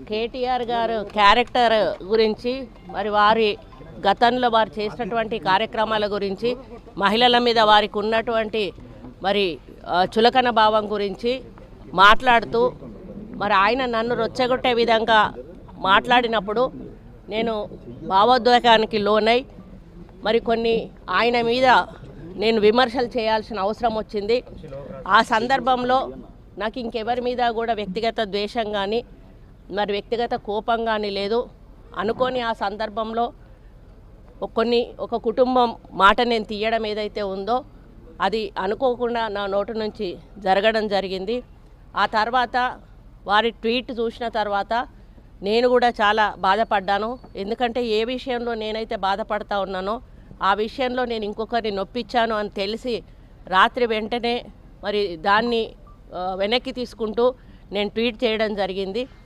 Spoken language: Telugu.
కేటీఆర్ గారు క్యారెక్టర్ గురించి మరి వారి గతంలో వారు చేసినటువంటి కార్యక్రమాల గురించి మహిళల మీద వారికి ఉన్నటువంటి మరి చులకన భావం గురించి మాట్లాడుతూ మరి ఆయన నన్ను రొచ్చగొట్టే విధంగా మాట్లాడినప్పుడు నేను భావోద్వేగానికి లోనై మరి కొన్ని ఆయన మీద నేను విమర్శలు చేయాల్సిన అవసరం వచ్చింది. ఆ సందర్భంలో నాకు ఇంకెవరి మీద కూడా వ్యక్తిగత ద్వేషం కానీ మరి వ్యక్తిగత కోపం కానీ లేదు. అనుకోని ఆ సందర్భంలో ఒక కుటుంబం మాట నేను తీయడం ఏదైతే ఉందో అది అనుకోకుండా నా నోటి నుంచి జరగడం జరిగింది. ఆ తర్వాత వారి ట్వీట్ చూసిన తర్వాత నేను కూడా చాలా బాధపడ్డాను. ఎందుకంటే ఏ విషయంలో నేనైతే బాధపడతా ఉన్నానో ఆ విషయంలో నేను ఇంకొకరిని నొప్పించాను అని తెలిసి రాత్రి వెంటనే మరి దాన్ని వెనక్కి తీసుకుంటూ నేను ట్వీట్ చేయడం జరిగింది.